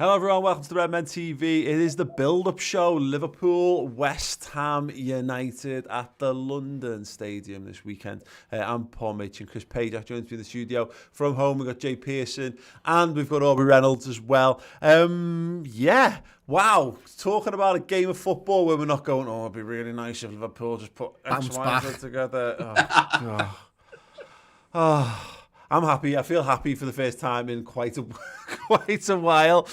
Hello everyone, welcome to the Redmen TV. It is the build-up show. Liverpool, West Ham United at the London Stadium this weekend. I'm Paul Machin, Chris Page joins me in the studio. From home we've got Jay Pearson and we've got Aubrey Reynolds as well. Wow, talking about a game of football where we're not going, oh, it'd be really nice if Liverpool just put X, Y, and Z together. I'm happy. I feel happy for the first time in quite a while.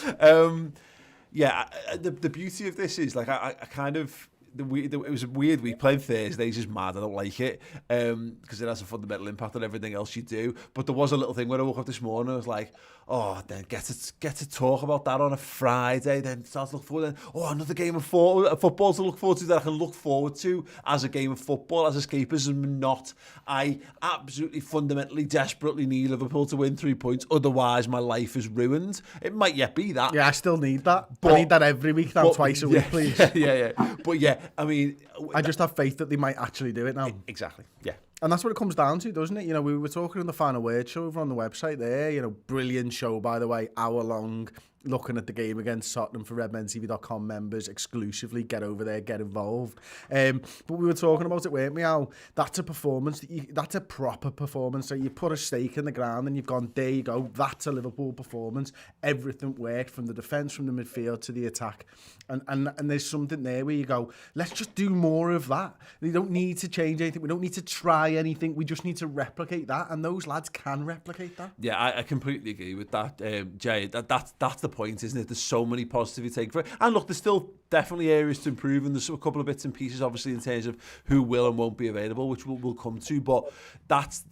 The beauty of this is like I kind of. It was a weird week. Playing Thursdays is mad. I don't like it because it has a fundamental impact on everything else you do. But there was a little thing when I woke up this morning. I was like, oh, then get to talk about that on a Friday. Then start to look forward. Then another game of football to look forward to that I can look forward to as a game of football, as escapism. Not I absolutely fundamentally desperately need Liverpool to win 3 points. Otherwise, my life is ruined. It might yet be that. Yeah, I still need that. I need that every week now, twice a week, please. Yeah. But yeah. I mean, I just have faith that they might actually do it now. Exactly, yeah. And that's what it comes down to, doesn't it? You know, we were talking in the Final Word show over on the website there. You know, brilliant show, by the way, hour long, looking at the game against Tottenham for redmentv.com members exclusively. Get over there, get involved. But we were talking about it, weren't we? How that's a performance, that's a proper performance. So you put a stake in the ground and you've gone, there you go, that's a Liverpool performance. Everything worked from the defence, from the midfield to the attack. And there's something there where you go, let's just do more of that. We don't need to change anything. We don't need to try anything. We just need to replicate that. And those lads can replicate that. Yeah, I completely agree with that, Jay. That's the point, isn't it? There's so many positive you take for it. And look, there's still definitely areas to improve, and there's a couple of bits and pieces, obviously, in terms of who will and won't be available, which we'll come to. But that's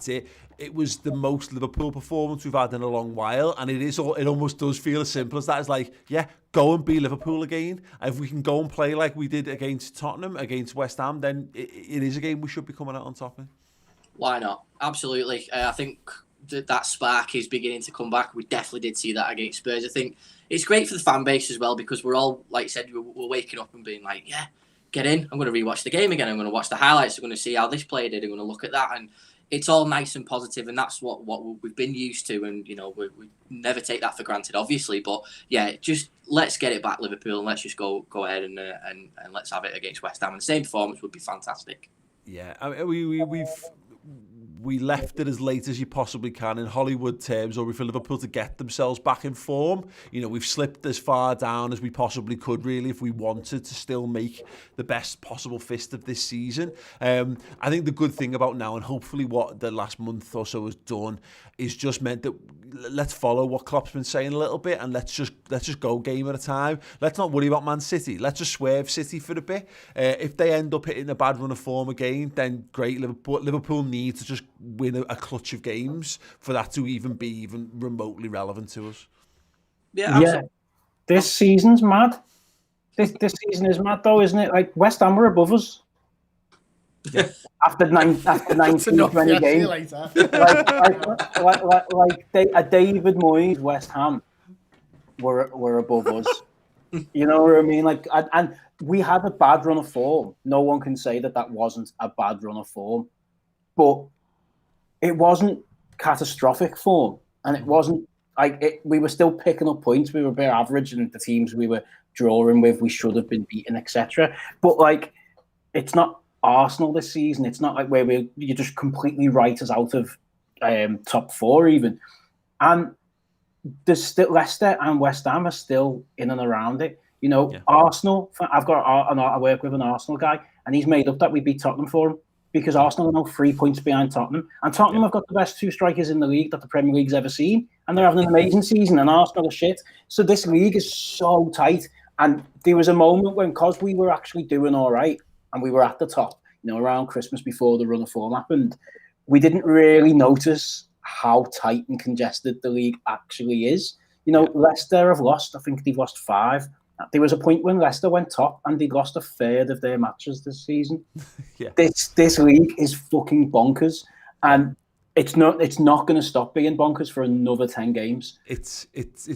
it. It was the most Liverpool performance we've had in a long while, and it almost does feel as simple as that. It's like, yeah, go and be Liverpool again. And if we can go and play like we did against Tottenham, against West Ham, then it is a game we should be coming out on top in. Why not? Absolutely. I think that spark is beginning to come back. We definitely did see that against Spurs. I think it's great for the fan base as well, because we're all, like you said, we're waking up and being like, yeah, get in. I'm going to rewatch the game again. I'm going to watch the highlights. I'm going to see how this player did. I'm going to look at that. And it's all nice and positive, and that's what we've been used to. And, you know, we never take that for granted, obviously. But, yeah, just let's get it back, Liverpool, and let's just go ahead and let's have it against West Ham. And the same performance would be fantastic. Yeah, I mean, we left it as late as you possibly can in Hollywood terms, or for Liverpool to get themselves back in form. You know, we've slipped as far down as we possibly could, really, if we wanted to still make the best possible fist of this season. I think the good thing about now, and hopefully what the last month or so has done, is just meant that let's follow what Klopp's been saying a little bit, and let's just go game at a time. Let's not worry about Man City. Let's just swerve City for a bit. If they end up hitting a bad run of form again, then great. Liverpool need to just win a clutch of games for that to even be remotely relevant to us. Yeah. This season's mad. This season is mad, though, isn't it? Like, West Ham were above us. Yeah. After 19, 20 games. A David Moyes West Ham were above us. You know what I mean? Like, and we had a bad run of form. No one can say that wasn't a bad run of form. But it wasn't catastrophic form, and it wasn't we were still picking up points. We were bare average, and the teams we were drawing with, we should have been beaten, etc. But like, it's not Arsenal this season. It's not like where you just completely write us out of top four even. And there's still Leicester and West Ham are still in and around it. You know, yeah. Arsenal. I work with an Arsenal guy, and he's made up that we beat Tottenham for him, because Arsenal are now 3 points behind Tottenham. And Tottenham have got the best two strikers in the league that the Premier League's ever seen. And they're having an amazing season, and Arsenal are shit. So this league is so tight. And there was a moment when, because we were actually doing all right, and we were at the top, you know, around Christmas before the run of form happened, we didn't really notice how tight and congested the league actually is. You know, Leicester have lost, I think they've lost 5. There was a point when Leicester went top and they'd lost a third of their matches this season. Yeah. This league is fucking bonkers, and it's not going to stop being bonkers for another 10 games. It's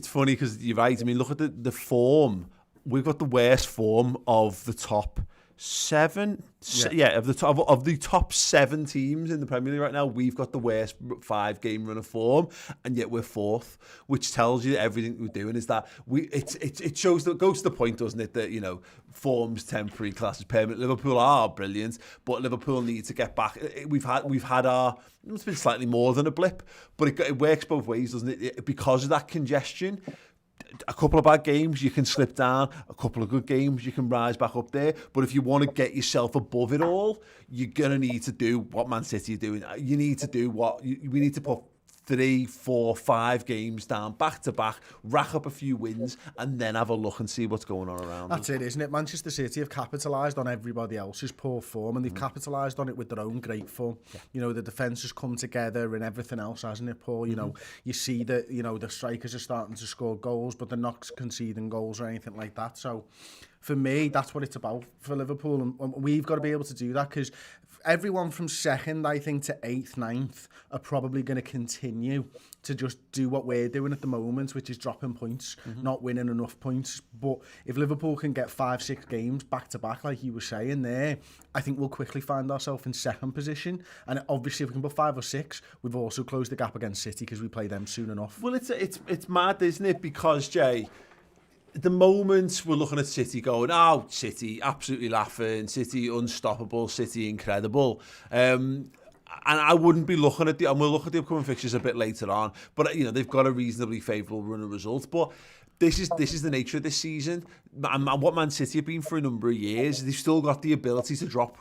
funny because you're right. I mean, look at the form. We've got the worst form of the top of the top 7 teams in the Premier League right now, we've got the worst 5-game run of form, and yet we're 4th, which tells you everything we're doing is that it shows that, goes to the point, doesn't it, that, you know, form's temporary, class is permanent. Liverpool are brilliant, but Liverpool need to get back. We've had our, it's been slightly more than a blip, but it works both ways, doesn't it? Because of that congestion, a couple of bad games, you can slip down. A couple of good games, you can rise back up there. But if you want to get yourself above it all, you're going to need to do what Man City are doing. You need to do we need to put 3, 4, 5 games down back to back, rack up a few wins, and then have a look and see what's going on around That's us. it, isn't it? Manchester City have capitalised on everybody else's poor form, and they've capitalised on it with their own great form. Yeah. You know, the defence has come together and everything else, hasn't it, Paul? You know, you see that, you know, the strikers are starting to score goals, but they're not conceding goals or anything like that. So, for me, that's what it's about for Liverpool, and we've got to be able to do that, because everyone from 2nd, I think, to 8th, 9th are probably going to continue to just do what we're doing at the moment, which is dropping points, not winning enough points. But if Liverpool can get 5, 6 games back to back, like you were saying there, I think we'll quickly find ourselves in 2nd position. And obviously, if we can put 5 or 6, we've also closed the gap against City because we play them soon enough. Well, it's mad, isn't it? Because, Jay, at the moment, we're looking at City going, oh, City, absolutely laughing, City unstoppable, City incredible. And I wouldn't be looking at and we'll look at the upcoming fixtures a bit later on, but, you know, they've got a reasonably favourable run of results. But this is the nature of this season. And what Man City have been for a number of years, they've still got the ability to drop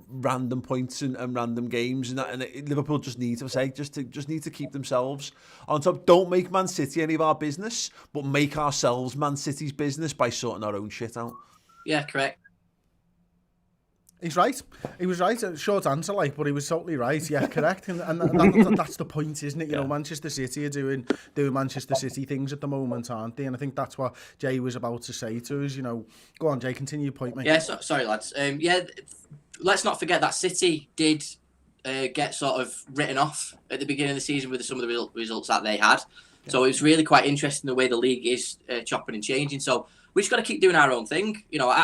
random points and random games, and Liverpool just need to keep themselves on top. Don't make Man City any of our business, but make ourselves Man City's business by sorting our own shit out. Yeah, correct. He's right. He was right. A short answer, but he was totally right. Yeah, correct. And that's the point, isn't it? You know, Manchester City are doing Manchester City things at the moment, aren't they? And I think that's what Jay was about to say to us. You know, go on, Jay. Continue your point, mate. Yeah, sorry, lads. Let's not forget that City did get sort of written off at the beginning of the season with some of the results that they had. Yeah. So it was really quite interesting the way the league is chopping and changing. So we just got to keep doing our own thing. You know,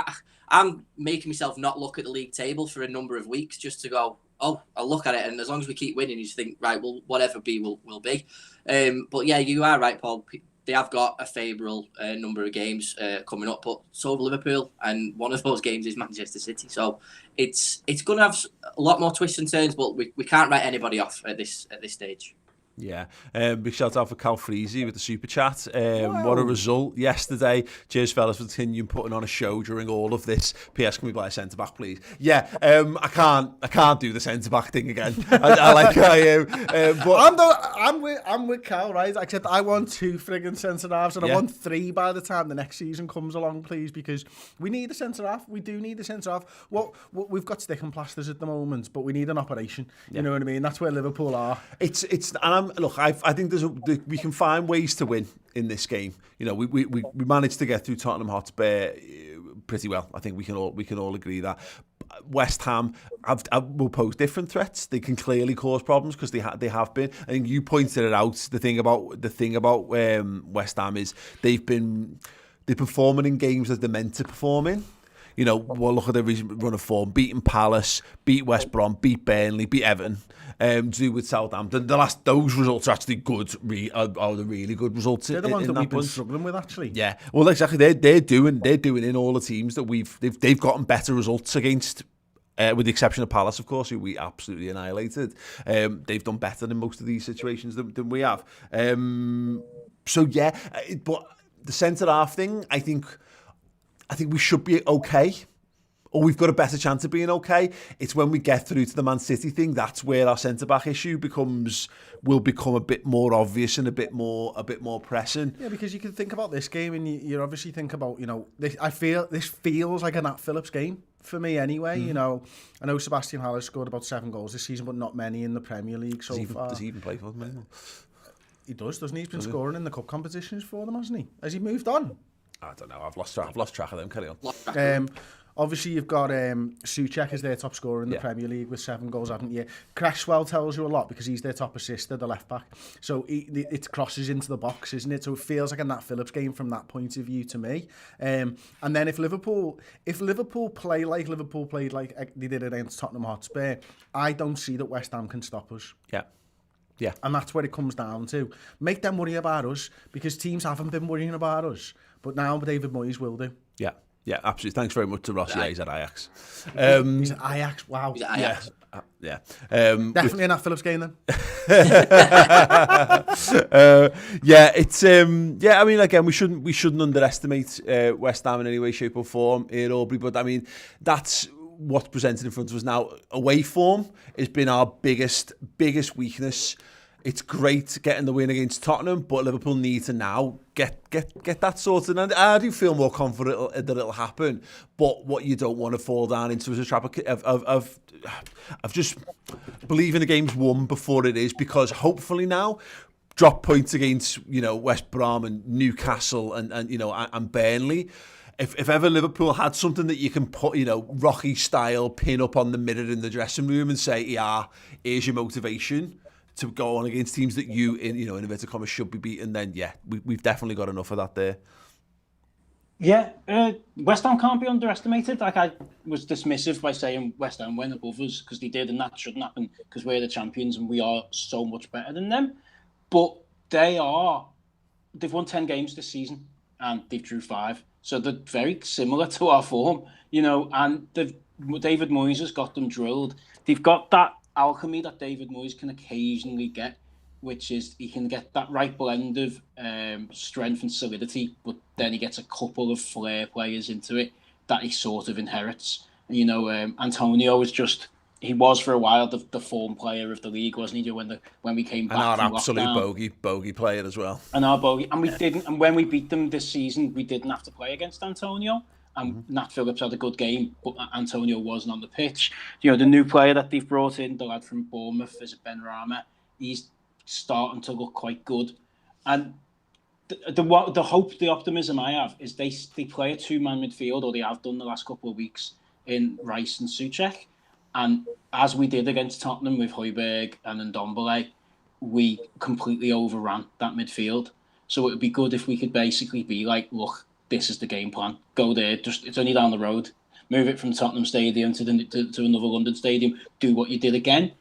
I'm making myself not look at the league table for a number of weeks just to go, oh, I'll look at it. And as long as we keep winning, you just think, right, well, whatever be will be. But yeah, you are right, Paul. They have got a favourable number of games coming up, but so have Liverpool, and one of those games is Manchester City. So it's going to have a lot more twists and turns, but we can't write anybody off at this stage. Yeah, big shout out for Cal Freezy with the super chat. What a result yesterday. Cheers, fellas, for continuing putting on a show during all of this. PS, can we buy a centre back, please? Yeah, I can't do the centre back thing again. But I'm with Cal, right? Except I want 2 frigging centre halves, and I want 3 by the time the next season comes along, please, because we need a centre half. We do need a centre half. Well, we've got stick and plasters at the moment, but we need an operation. You know what I mean? That's where Liverpool are. I think we can find ways to win in this game. You know, we managed to get through Tottenham Hotspur pretty well. I think we can all agree that. West Ham will pose different threats. They can clearly cause problems because they have been. I think you pointed it out. The thing about West Ham is they're performing in games that they're meant to perform in. You know, we'll look at the recent run of form: beating Palace, beat West Brom, beat Burnley, beat Everton. To do with Southampton, those results are actually good. Are the really good results? They're the ones that we've been struggling with, actually. Yeah, well, exactly. They're doing in all the teams that they've gotten better results against. With the exception of Palace, of course, who we absolutely annihilated. They've done better in most of these situations than we have. So yeah, but the centre half thing, I think we should be okay. Or we've got a better chance of being okay. It's when we get through to the Man City thing, that's where our centre-back issue will become a bit more obvious and a bit more pressing. Yeah, because you can think about this game and you obviously think about, you know, I feel this feels like a Nat Phillips game for me anyway. You know, I know Sebastian Haller scored about 7 goals this season, but not many in the Premier League so far. Does he even play for them? He does, doesn't he? He's been scoring in the cup competitions for them, hasn't he? Has he moved on? I don't know. I've lost track of them. Carry on. Obviously, you've got Souček as their top scorer in the Premier League with 7 goals, haven't you? Cresswell tells you a lot because he's their top assister, the left back. So it crosses into the box, isn't it? So it feels like a Nat Phillips game from that point of view to me. And then if Liverpool play like Liverpool played like they did against Tottenham Hotspur, I don't see that West Ham can stop us. Yeah. And that's what it comes down to. Make them worry about us, because teams haven't been worrying about us. But now David Moyes will do. Yeah, absolutely. Thanks very much to Ross. Yeah, he's at Ajax. He's at Ajax, wow. He's at Ajax. Yeah. Definitely a Nat Phillips game then. It's I mean, again, we shouldn't underestimate West Ham in any way, shape or form here, Aubrey, but I mean, that's what's presented in front of us now. Away form has been our biggest weakness. It's great getting the win against Tottenham, but Liverpool need to now get that sorted. And I do feel more confident that it'll happen. But what you don't want to fall down into is a trap of just believing the game's won before it is, because hopefully now drop points against West Brom and Newcastle and Burnley. If ever Liverpool had something that you can put, Rocky style, pin up on the mirror in the dressing room and say, yeah, here's your motivation to go on against teams that you, in inverted commas, should be beaten, then we've definitely got enough of that there. Yeah, West Ham can't be underestimated. Like, I was dismissive by saying West Ham went above us, because they did, and that shouldn't happen because we're the champions and we are so much better than them. But they've won 10 games this season and they've drew 5. So they're very similar to our form, and David Moyes has got them drilled. They've got that alchemy that David Moyes can occasionally get, which is he can get that right blend of strength and solidity, but then he gets a couple of flair players into it that he sort of inherits. Antonio was for a while the form player of the league, wasn't he? When we came back, and our from absolute lockdown. bogey player as well. And our bogey, and we didn't. And when we beat them this season, we didn't have to play against Antonio. And Nat Phillips had a good game, but Antonio wasn't on the pitch. The new player that they've brought in, the lad from Bournemouth, is Ben Rama. He's starting to look quite good. And the hope, the optimism I have is they play a 2-man midfield, or they have done the last couple of weeks, in Rice and Souček. And as we did against Tottenham with Højbjerg and Ndombele, we completely overran that midfield. So it would be good if we could basically be like, look, this is the game plan. Go there. It's only down the road. Move it from Tottenham Stadium to another London stadium. Do what you did again.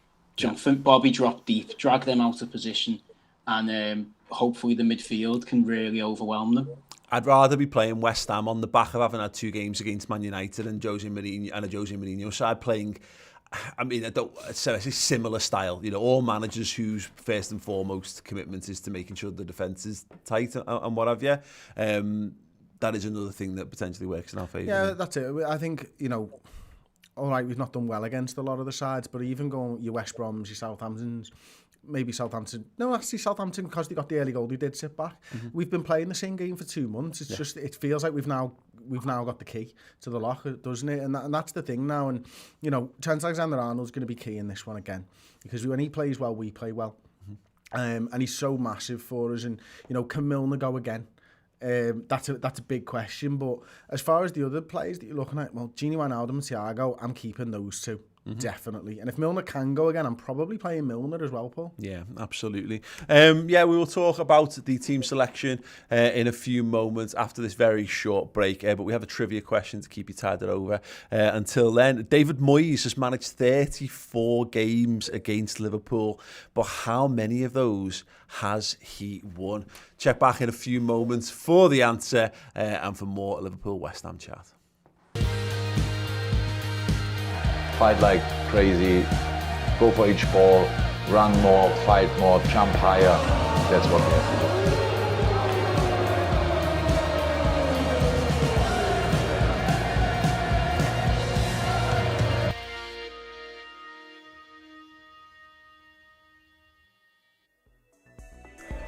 Bobby drop deep. Drag them out of position. And hopefully the midfield can really overwhelm them. I'd rather be playing West Ham on the back of having had 2 games against Man United and Jose Mourinho side playing. I mean, I say similar style. All managers whose first and foremost commitment is to making sure the defence is tight and what have you. That is another thing that potentially works in our favour. Yeah, that's it. I think, all right, we've not done well against a lot of the sides, but even going your West Broms, your Southamptons, maybe Southampton. No, actually Southampton, because they got the early goal, they did sit back. We've been playing the same game for 2 months. It's just, it feels like we've now got the key to the lock, doesn't it? And that's the thing now. And, Trent Alexander-Arnold's going to be key in this one again, because when he plays well, we play well. And he's so massive for us. And, can Milner go again? That's a big question, but as far as the other players that you're looking at, well, Gini Wijnaldum and Thiago, I'm keeping those 2. Definitely. And if Milner can go again, I'm probably playing Milner as well, Paul. Yeah, absolutely. We will talk about the team selection in a few moments after this very short break, but we have a trivia question to keep you tied over. Until then, David Moyes has managed 34 games against Liverpool, but how many of those has he won? Check back in a few moments for the answer and for more Liverpool West Ham chat. Fight like crazy, go for each ball, run more, fight more, jump higher. That's what we have to do.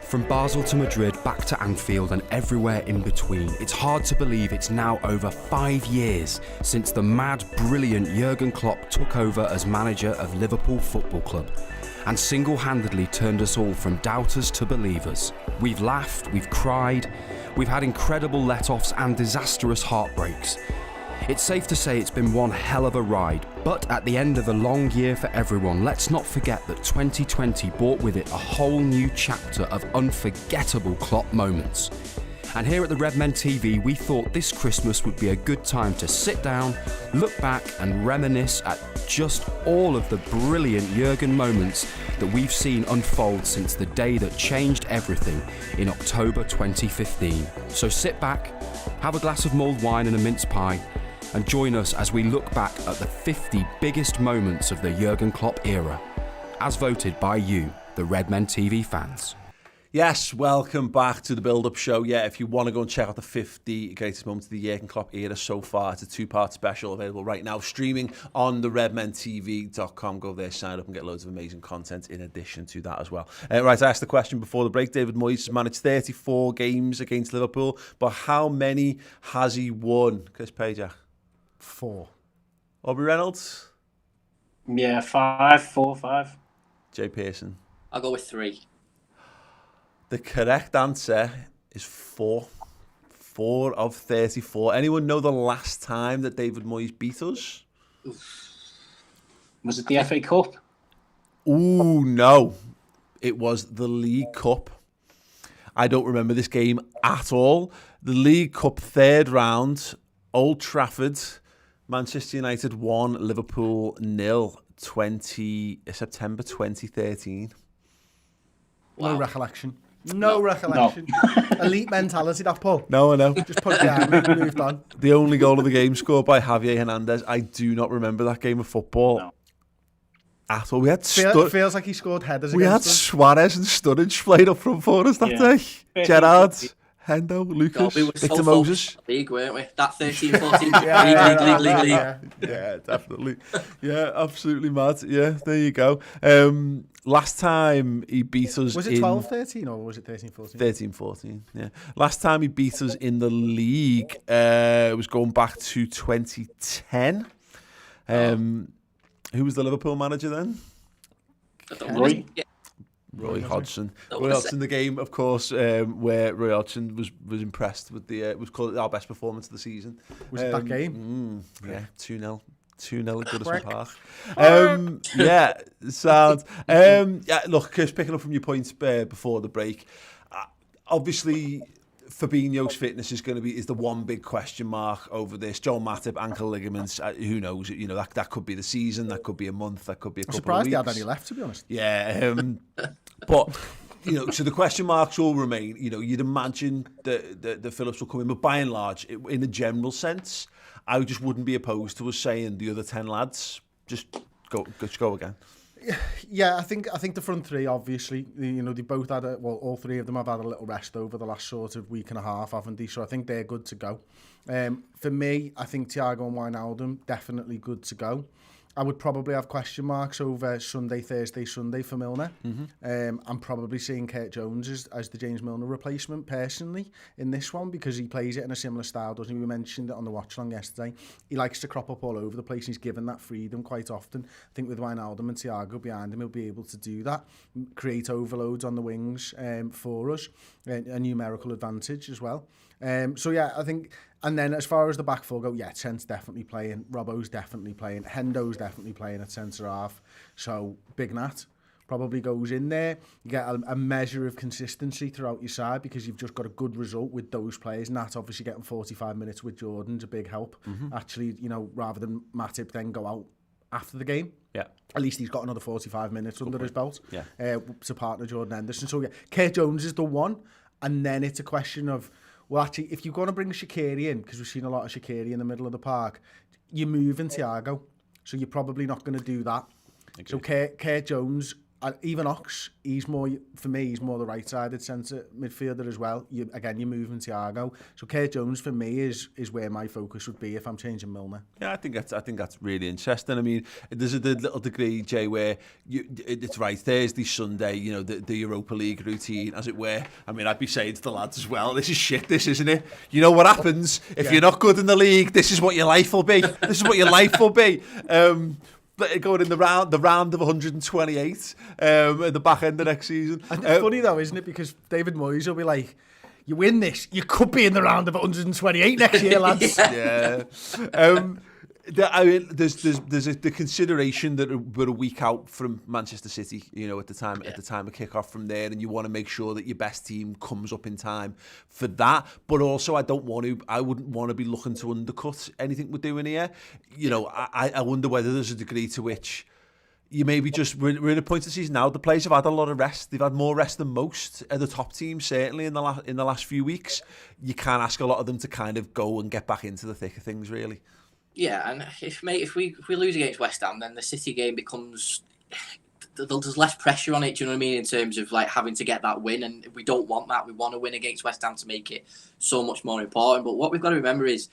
From Basel to Madrid, back to Anfield and everywhere in between, it's hard to believe it's now over 5 years since the mad, brilliant Jurgen Klopp took over as manager of Liverpool Football Club and single-handedly turned us all from doubters to believers. We've laughed, we've cried, we've had incredible let-offs and disastrous heartbreaks. It's safe to say it's been one hell of a ride, but at the end of a long year for everyone, let's not forget that 2020 brought with it a whole new chapter of unforgettable Klopp moments. And here at the Redmen TV, we thought this Christmas would be a good time to sit down, look back and reminisce at just all of the brilliant Jurgen moments that we've seen unfold since the day that changed everything in October 2015. So sit back, have a glass of mulled wine and a mince pie, and join us as we look back at the 50 biggest moments of the Jurgen Klopp era, as voted by you, the Redmen TV fans. Yes, welcome back to the build-up show. Yeah, if you want to go and check out the 50 greatest moments of the Jurgen Klopp era so far, it's a two-part special available right now, streaming on the redmentv.com. Go there, sign up and get loads of amazing content in addition to that as well. Right, I asked the question before the break. David Moyes has managed 34 games against Liverpool, but how many has he won? Chris Pager? 4. Aubrey Reynolds? Yeah, 4, 5. Jay Pearson? I'll go with 3. The correct answer is 4. 4 of 34. Anyone know the last time that David Moyes beat us? Was it the FA Cup? Ooh, no. It was the League Cup. I don't remember this game at all. The League Cup third round, Old Trafford, Manchester United 1, Liverpool 0, September 2013. No recollection. No recollection. Elite mentality, that Paul. No, I know. Just put it down, mate, moved on. The only goal of the game scored by Javier Hernandez. I do not remember that game of football at all. We had feels like he scored headers we had against us. Suarez and Sturridge played up front for us that day. Gerrard, Hendo, Lucas, We were Victor so Moses. focused on the league, weren't we? That 13-14 league. Yeah, definitely. Yeah, absolutely mad. Yeah, there you go. Last time he beat us Was it 12-13 or was it 13-14? 13-14, yeah. Last time he beat us in the league was going back to 2010. Who was the Liverpool manager then? Roy Hodgson. Roy Hodgson, the game, of course, where Roy Hodgson was impressed with the was called our best performance of the season. Was it that game? Yeah, 2-0. 2-0 at Goodison Park. Yeah, sounds. Yeah, look, Chris, picking up from your points before the break, obviously Fabinho's fitness is the one big question mark over this. Joel Matip, ankle ligaments, who knows? You know, that could be the season, that could be a month, that could be a couple of weeks. I'm surprised he had any left, to be honest. Yeah, but you know, so the question marks will remain. You know, you'd imagine that Phillips will come in, but by and large, in a general sense, I just wouldn't be opposed to us saying the other 10 lads just go again. Yeah, I think the front three, obviously, you know, they both had all three of them have had a little rest over the last sort of week and a half, haven't they? So I think they're good to go. For me, I think Thiago and Wijnaldum definitely good to go. I would probably have question marks over Sunday, Thursday, Sunday for Milner. I'm probably seeing Kurt Jones as the James Milner replacement personally in this one because he plays it in a similar style, doesn't he? We mentioned it on the watch along yesterday. He likes to crop up all over the place. He's given that freedom quite often. I think with Wijnaldum and Thiago behind him, he'll be able to do that, create overloads on the wings for us, a numerical advantage as well. So yeah, I think, and then as far as the back four go, yeah, Trent's definitely playing, Robbo's definitely playing, Hendo's definitely playing at centre half. So Big Nat probably goes in there. You get a measure of consistency throughout your side because you've just got a good result with those players. Nat obviously getting 45 minutes with Jordan's a big help. Actually, you know, rather than Matip then go out after the game. Yeah. At least he's got another 45 minutes under his belt. Yeah. To partner Jordan Henderson. So yeah, Kurt Jones is the one, and then it's a question of, well, actually, if you're going to bring Shaqiri in, because we've seen a lot of Shaqiri in the middle of the park, you're moving Thiago. So you're probably not going to do that. Agreed. So Kurt Jones, even Ox, he's more, for me, he's more the right-sided centre midfielder as well. You're moving Thiago. So Kurt Jones, for me, is where my focus would be if I'm changing Milner. Yeah, I think that's really interesting. I mean, there's a little degree, Jay, where it's right, Thursday, Sunday, you know, the Europa League routine, as it were. I mean, I'd be saying to the lads as well, this is shit, this, isn't it? You know what happens if you're not good in the league? This is what your life will be. This is what your life will be. Going in the round of 128 at the back end of next season. And it's funny though, isn't it? Because David Moyes will be like, you win this, you could be in the round of 128 next year, lads. Yeah. There's the consideration that we're a week out from Manchester City, at the time of kickoff from there, and you want to make sure that your best team comes up in time for that. But also, I wouldn't want to be looking to undercut anything we're doing here. I wonder whether there's a degree to which you maybe we're in a point of the season now. The players have had a lot of rest. They've had more rest than most of the top teams, certainly in the last few weeks. You can't ask a lot of them to kind of go and get back into the thick of things, really. Yeah, and if we lose against West Ham, then the City game becomes, there's less pressure on it. Do you know what I mean? In terms of like having to get that win, and we don't want that. We want to win against West Ham to make it so much more important. But what we've got to remember is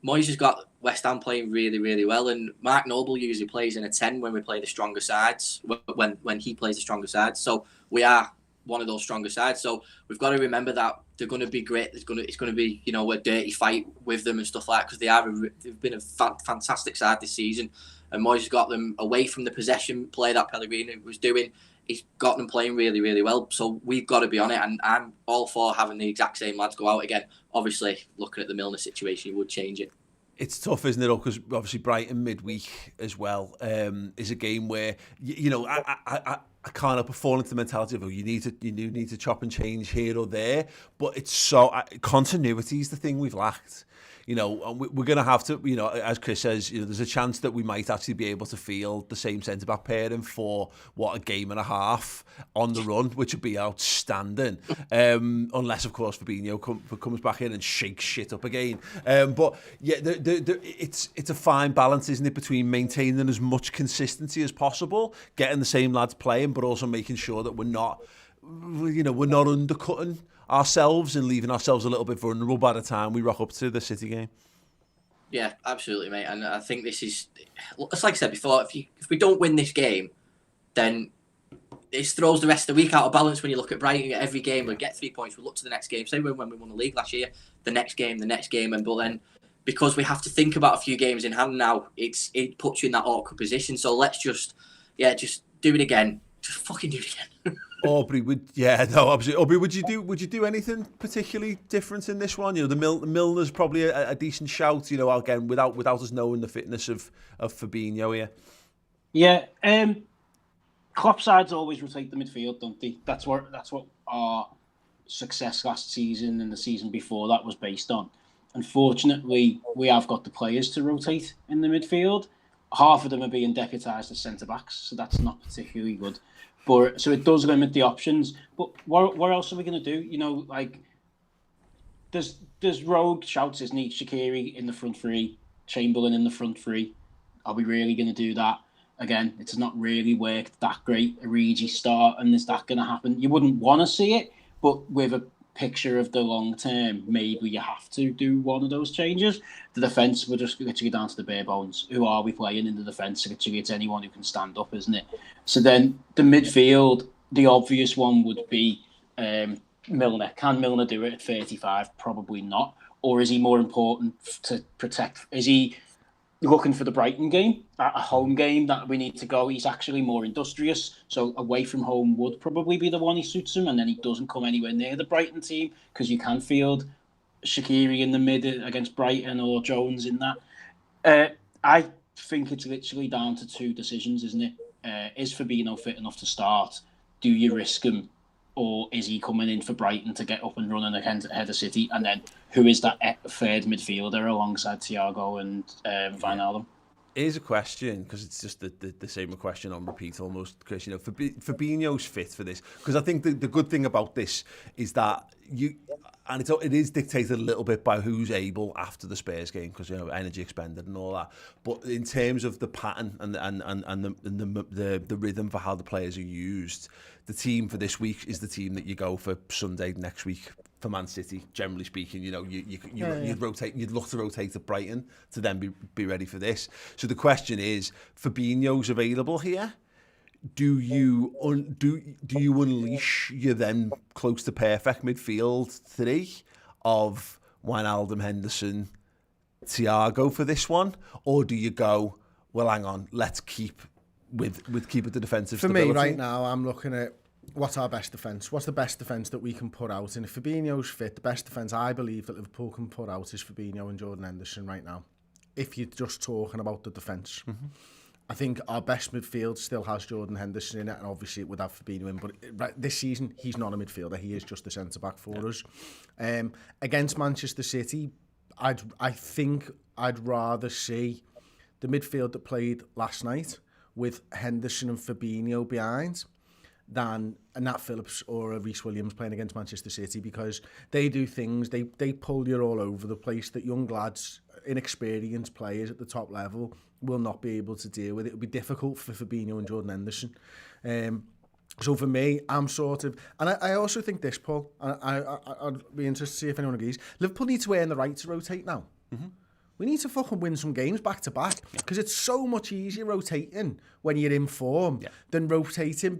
Moyes has got West Ham playing really, really well, and Mark Noble usually plays in a 10 when we play the stronger sides. When he plays the stronger sides, so we are one of those stronger sides. So we've got to remember that they're going to be great. It's going to be a dirty fight with them and stuff like that, because they've been a fantastic side this season, and Moyes has got them away from the possession play that Pellegrini was doing. He's got them playing really, really well. So we've got to be on it, and I'm all for having the exact same lads go out again. Obviously, looking at the Milner situation, you would change it. It's tough, isn't it? Because obviously Brighton midweek as well is a game where I can't help but fall into the mentality of you need to chop and change here or there, but it's so continuity is the thing we've lacked. And we're going to have to, as Chris says, there's a chance that we might actually be able to field the same centre-back pairing for, a game and a half on the run, which would be outstanding. Unless, of course, Fabinho comes back in and shakes shit up again. But, yeah, it's a fine balance, isn't it, between maintaining as much consistency as possible, getting the same lads playing, but also making sure that we're not undercutting ourselves and leaving ourselves a little bit vulnerable by the time we rock up to the City game. Yeah, absolutely, mate. And I think this is, it's like I said before, if we don't win this game, then it throws the rest of the week out of balance. When you look at Brighton, every game we get 3 points, we look to the next game. Say when we won the league last year, the next game, but then because we have to think about a few games in hand now, it puts you in that awkward position. So let's just do it again. Just fucking do it again. Aubrey, Aubrey, would you do anything particularly different in this one? The Milner's probably a decent shout. Again, without us knowing the fitness of Fabinho here. Yeah, Klopp sides always rotate the midfield, don't they? That's what our success last season and the season before that was based on. Unfortunately, we have got the players to rotate in the midfield. Half of them are being deputised as centre backs, so that's not particularly good. But so it does limit the options. But what else are we going to do? There's rogue shouts, isn't he? Shaqiri in the front three, Chamberlain in the front three. Are we really going to do that? Again, it's not really worked that great. Origi start, and is that going to happen? You wouldn't want to see it, but with a picture of the long term, maybe you have to do one of those changes. The defence, we're just literally down to the bare bones. Who are we playing in the defence? Literally, it's anyone who can stand up, isn't it? So then the midfield, the obvious one would be Milner. Can Milner do it at 35? Probably not. Or is he more important to protect? Is he looking for the Brighton game, a home game that we need to go? He's actually more industrious, so away from home would probably be the one he suits him, and then he doesn't come anywhere near the Brighton team because you can field Shaqiri in the mid against Brighton or Jones in that. I think it's literally down to two decisions, isn't it? Is Fabinho fit enough to start? Do you risk him? Or is he coming in for Brighton to get up and running ahead of City? And then who is that third midfielder alongside Thiago and Wijnaldum? Here's a question, because it's just the same question on repeat almost, Chris. Fabinho's fit for this. Because I think the good thing about this is that it is dictated a little bit by who's able after the Spurs game, because energy expended and all that. But in terms of the pattern and the rhythm for how the players are used, the team for this week is the team that you go for Sunday next week for Man City. Generally speaking, you'd rotate, you'd look to rotate at Brighton to then be ready for this. So the question is, Fabinho's available here. Do you unleash your then close to perfect midfield three of Wijnaldum, Henderson, Thiago for this one, or do you go, well, hang on, let's keep with the defensive stability? For me right now, I'm looking at what's our best defence? What's the best defence that we can put out? And if Fabinho's fit, the best defence I believe that Liverpool can put out is Fabinho and Jordan Henderson right now. If you're just talking about the defence. I think our best midfield still has Jordan Henderson in it, and obviously it would have Fabinho in, but this season he's not a midfielder, he is just a centre-back for us. Against Manchester City, I think I'd rather see the midfield that played last night with Henderson and Fabinho behind than a Nat Phillips or a Reece Williams playing against Manchester City, because they do things, they pull you all over the place that young lads, inexperienced players at the top level will not be able to deal with. It would be difficult for Fabinho and Jordan Henderson. So for me, I'm sort of, and I also think this, Paul, and I'd be interested to see if anyone agrees, Liverpool need to earn the right to rotate now. We need to fucking win some games back to back, because it's so much easier rotating when you're in form than rotating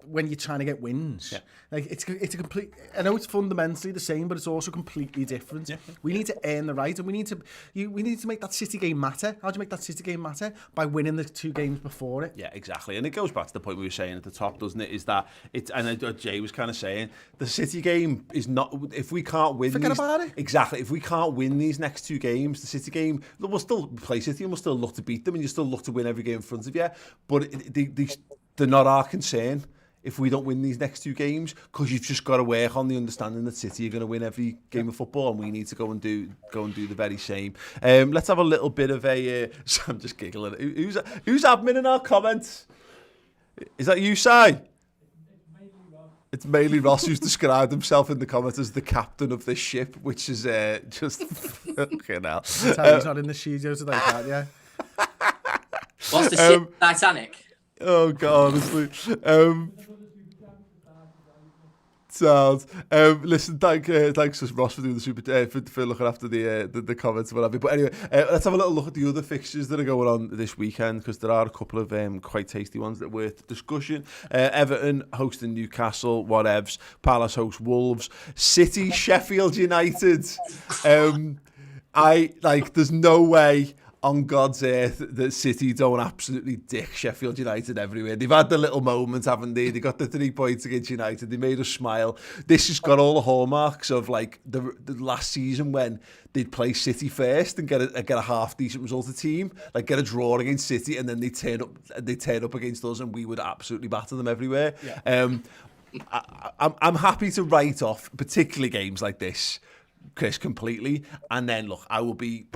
when you're trying to get wins. Like it's a complete. I know it's fundamentally the same, but it's also completely different. We need to earn the right, and we need to make that City game matter. How do you make that City game matter? By winning the 2 games before it. Yeah, exactly. And it goes back to the point we were saying at the top, doesn't it? Is that it's, and Jay was kind of saying, the City game is not, if we can't win, forget about it. Exactly. If we can't win these next 2 games, the City game, we'll still play City and we'll still look to beat them, and you still look to win every game in front of you. But they're not our concern if we don't win these next 2 games, because you've just got to work on the understanding that City are going to win every game of football, and we need to go and do the very same. Let's have a little bit of a. I'm just giggling. Who's admin in our comments? Is that you, Si? It's mainly Ross, who's described himself in the comments as the captain of this ship, which is just okay now. He's not in the studio today, can't you? What's the ship? Titanic? Oh God, honestly. Sounds. Listen, thanks Ross for doing the super for looking after the comments and whatever. But anyway, let's have a little look at the other fixtures that are going on this weekend, because there are a couple of quite tasty ones that are worth discussion. Everton hosting Newcastle, whatevs. Palace host Wolves. City, Sheffield United. There's no way on God's earth that City don't absolutely dick Sheffield United everywhere. They've had the little moments, haven't they? They got the 3 points against United. They made us smile. This has got all the hallmarks of like the last season when they'd play City first and get a half decent result of team, like get a draw against City, and then they turn up against us, and we would absolutely batter them everywhere. I'm happy to write off particularly games like this, Chris, completely. And then look, I will be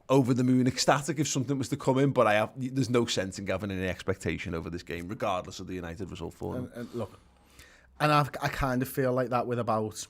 over the moon ecstatic if something was to come in, but there's no sense in having any expectation over this game, regardless of the United result for them. And I kind of feel like that with about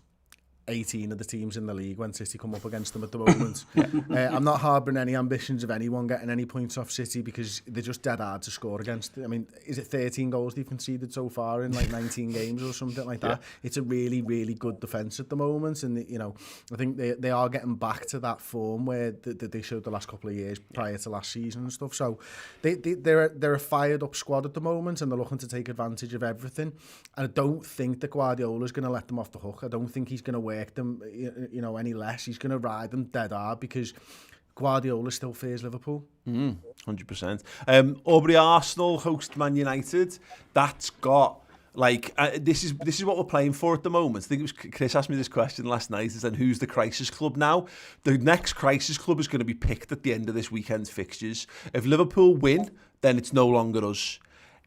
18 of the teams in the league when City come up against them at the moment. I'm not harbouring any ambitions of anyone getting any points off City, because they're just dead hard to score against. I mean, is it 13 goals they've conceded so far in like 19 games or something like that? It's a really, really good defence at the moment, and I think they are getting back to that form where they showed the last couple of years prior to last season and stuff. So they're a fired up squad at the moment, and they're looking to take advantage of everything. And I don't think that Guardiola's going to let them off the hook. I don't think he's going to work them any less. He's going to ride them dead hard, because Guardiola still fears Liverpool. 100%. Aubrey, Arsenal host Man United. That's got this is what we're playing for at the moment. I think it was Chris asked me this question last night, is then who's the crisis club now? The next crisis club is going to be picked at the end of this weekend's fixtures. If Liverpool win, then it's no longer us.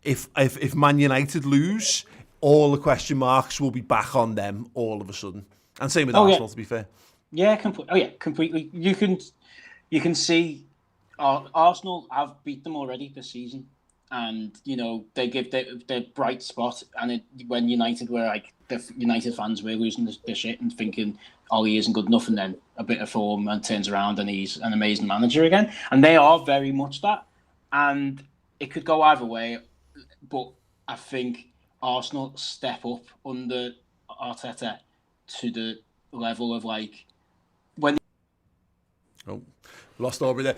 If Man United lose, all the question marks will be back on them all of a sudden. And same with Arsenal, to be fair. Yeah, completely. You can see Arsenal have beat them already this season, and they give their bright spot. And when United were the United fans were losing their shit and thinking, he isn't good enough, and then a bit of form and turns around and he's an amazing manager again. And they are very much that. And it could go either way, but I think Arsenal step up under Arteta to the level of when. Lost Aubrey there.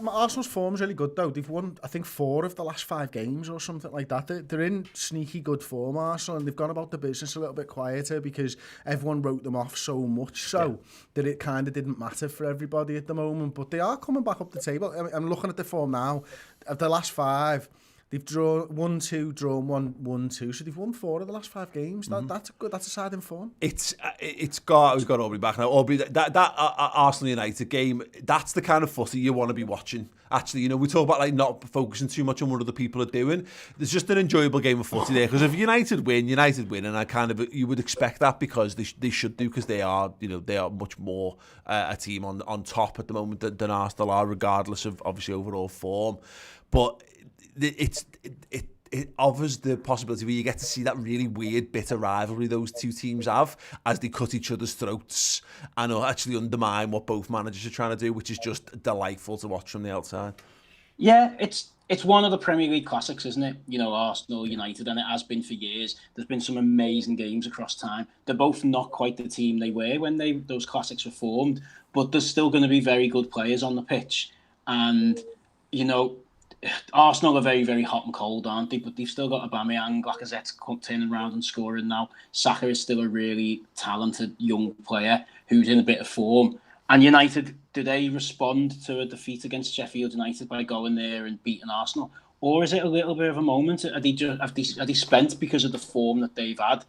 Arsenal's form's really good though. They've won, I think, 4 of the last 5 games or something like that. They're in sneaky good form, Arsenal, and they've gone about the business a little bit quieter because everyone wrote them off so much that it kind of didn't matter for everybody at the moment. But they are coming back up the table. I'm looking at the form now. Of the last 5, They've drawn 1-2, drawn 1-2, so they've won 4 of the last 5 games. That's a side in form. We've got Aubrey back now. Aubrey, that Arsenal United game, that's the kind of footy you want to be watching. Actually, you know, we talk about like not focusing too much on what other people are doing. There's just an enjoyable game of footy there, because if United win, and I kind of, you would expect that, because they should do, because they are much more a team on top at the moment than Arsenal are, regardless of obviously overall form. But it offers the possibility where you get to see that really weird, bitter rivalry those two teams have as they cut each other's throats and actually undermine what both managers are trying to do, which is just delightful to watch from the outside. Yeah, it's one of the Premier League classics, isn't it? You know, Arsenal, United, and it has been for years. There's been some amazing games across time. They're both not quite the team they were when those classics were formed, but there's still going to be very good players on the pitch. And, you know, Arsenal are very, very hot and cold, aren't they? But they've still got Aubameyang, Lacazette's turning around and scoring now. Saka is still a really talented young player who's in a bit of form. And United, do they respond to a defeat against Sheffield United by going there and beating Arsenal? Or is it a little bit of a moment? Are they spent because of the form that they've had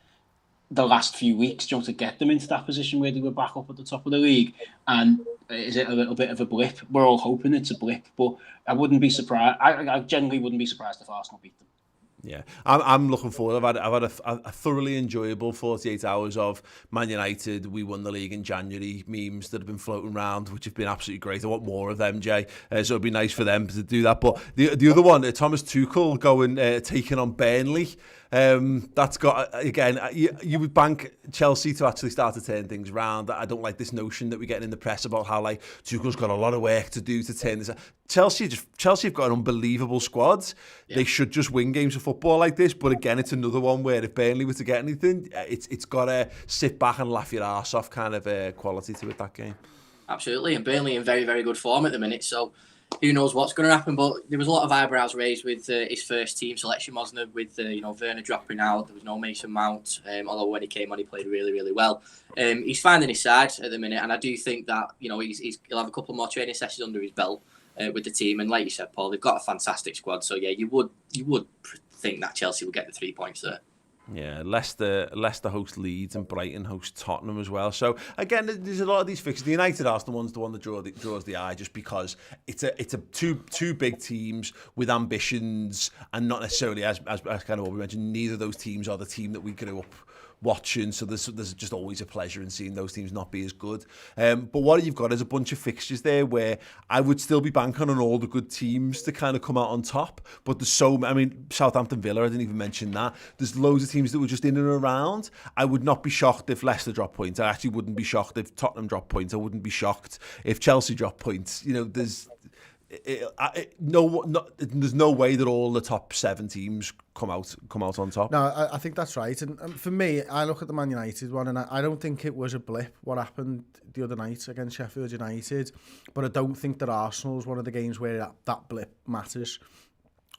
the last few weeks, to get them into that position where they were back up at the top of the league? And is it a little bit of a blip? We're all hoping it's a blip, but I wouldn't be surprised. I generally wouldn't be surprised if Arsenal beat them. Yeah, I'm looking forward. I've had a thoroughly enjoyable 48 hours of Man United, we won the league in January memes that have been floating around, which have been absolutely great. I want more of them, Jay. So it'd be nice for them to do that. But the other one, Thomas Tuchel taking on Burnley. That's got, again, you would bank Chelsea to actually start to turn things around. I don't like this notion that we're getting in the press about how like Tuchel's got a lot of work to do to turn this. Chelsea have got an unbelievable squad. Yeah. They should just win games of football like this. But again, it's another one where if Burnley were to get anything, it's got a sit back and laugh your arse off kind of quality to it, that game. Absolutely, and Burnley in very, very good form at the minute, so who knows what's going to happen. But there was a lot of eyebrows raised with his first team selection, wasn't it? With Werner dropping out, there was no Mason Mount, although when he came on he played really, really well. He's finding his side at the minute, and I do think that he'll have a couple more training sessions under his belt with the team. And like you said, Paul, they've got a fantastic squad, so yeah, you would think that Chelsea will get the 3 points there. Yeah, Leicester host Leeds and Brighton host Tottenham as well. So again, there's a lot of these fixtures. The United Arsenal one's the one that draws the eye, just because it's a two big teams with ambitions, and not necessarily as kind of what we mentioned. Neither of those teams are the team that we grew up watching, so there's just always a pleasure in seeing those teams not be as good. But what you've got is a bunch of fixtures there where I would still be banking on all the good teams to kind of come out on top. But there's Southampton Villa, I didn't even mention that. There's loads of teams that were just in and around. I would not be shocked if Leicester dropped points. I actually wouldn't be shocked if Tottenham dropped points. I wouldn't be shocked if Chelsea dropped points. You know, there's no way that all the top 7 teams come out on top. No, I think that's right. And for me, I look at the Man United one, and I don't think it was a blip what happened the other night against Sheffield United. But I don't think that Arsenal's one of the games where that blip matters.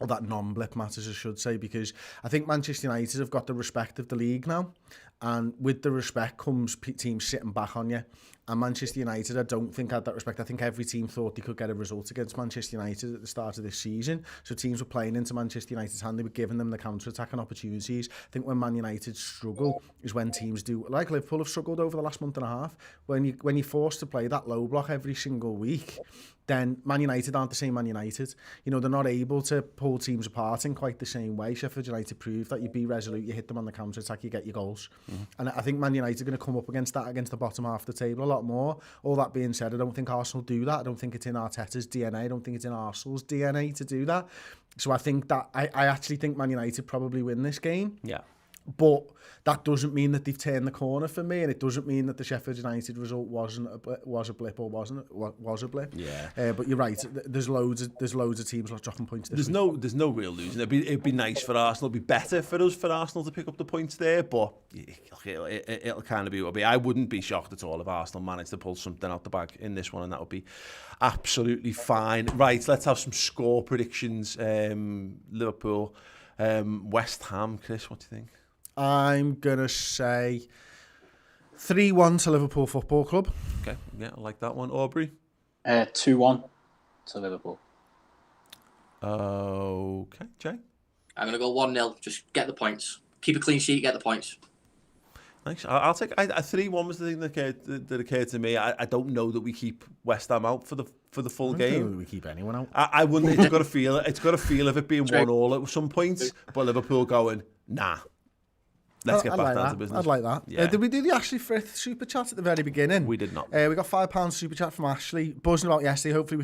Or that non-blip matters, I should say, because I think Manchester United have got the respect of the league now. And with the respect comes teams sitting back on you. And Manchester United, I don't think had that respect. I think every team thought they could get a result against Manchester United at the start of this season. So teams were playing into Manchester United's hand. They were giving them the counter-attacking opportunities. I think when Man United struggle is when teams do, like Liverpool have struggled over the last month and a half. When you're forced to play that low block every single week, then Man United aren't the same Man United. You know, they're not able to pull teams apart in quite the same way. Sheffield United proved that you be resolute, you hit them on the counter-attack, you get your goals. And I think Man United are going to come up against that, against the bottom half of the table a lot more. All that being said, I don't think Arsenal do that. I don't think it's in Arteta's DNA. I don't think it's in Arsenal's DNA to do that. So I think that I actually think Man United probably win this game. Yeah. But that doesn't mean that they've turned the corner for me, and it doesn't mean that the Sheffield United result was a blip or was a blip. Yeah. But you're right. There's loads of teams like dropping points. There's no real losing. It'd be nice for Arsenal. It'd be better for Arsenal to pick up the points there. But it'll kind of be what it'll be. I wouldn't be shocked at all if Arsenal managed to pull something out the bag in this one, and that would be absolutely fine. Right. Let's have some score predictions. Liverpool, West Ham. Chris, what do you think? I'm going to say 3-1 to Liverpool Football Club. Okay, yeah, I like that one. Aubrey? 2-1 to Liverpool. Okay, Jay? I'm going to go 1-0. Just get the points. Keep a clean sheet, get the points. Thanks. I'll take. 3-1 was the thing that occurred to me. I don't know that we keep West Ham out for the full I don't game. know that we keep anyone out. I wouldn't. It's got to feel. It's got to feel of it being 1-1 at some point. But Liverpool going, nah. Let's get back down to business. I'd like that. Yeah. Did we do the Ashley Frith super chat at the very beginning? We did not. We got £5 super chat from Ashley. Buzzing about yesterday. Hopefully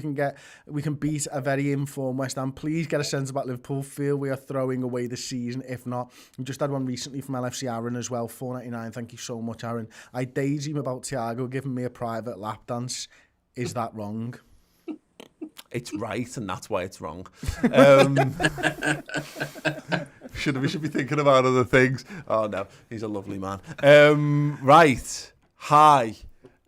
we can beat a very informed West Ham. Please get a sense about Liverpool. Feel we are throwing away the season. If not, we just had one recently from LFC Aaron as well. £4.99. Thank you so much, Aaron. I daydream about Thiago giving me a private lap dance. Is that wrong? It's right, and that's why it's wrong. We should be thinking about other things. Oh no, he's a lovely man. Right, hi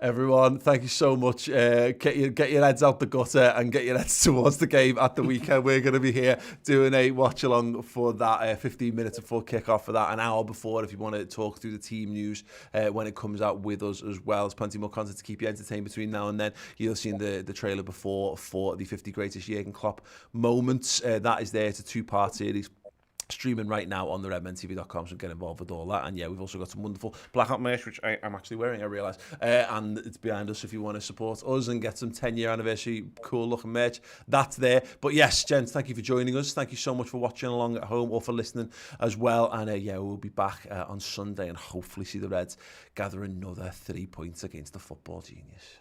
everyone. Thank you so much. Get your heads out the gutter and get your heads towards the game at the weekend. We're going to be here doing a watch along for that 15 minutes before kickoff, for that an hour before. If you want to talk through the team news when it comes out with us as well, there's plenty more content to keep you entertained between now and then. You'll have seen the trailer before for the 50 greatest Jurgen Klopp moments. That is there. It's a 2-part series. Streaming right now on the redmentv.com, so get involved with all that. And yeah, we've also got some wonderful Blackout merch, which I'm actually wearing, I realise. And it's behind us if you want to support us and get some 10-year anniversary cool looking merch. That's there. But yes, gents, thank you for joining us. Thank you so much for watching along at home or for listening as well. And yeah, we'll be back on Sunday and hopefully see the Reds gather another 3 points against the football genius.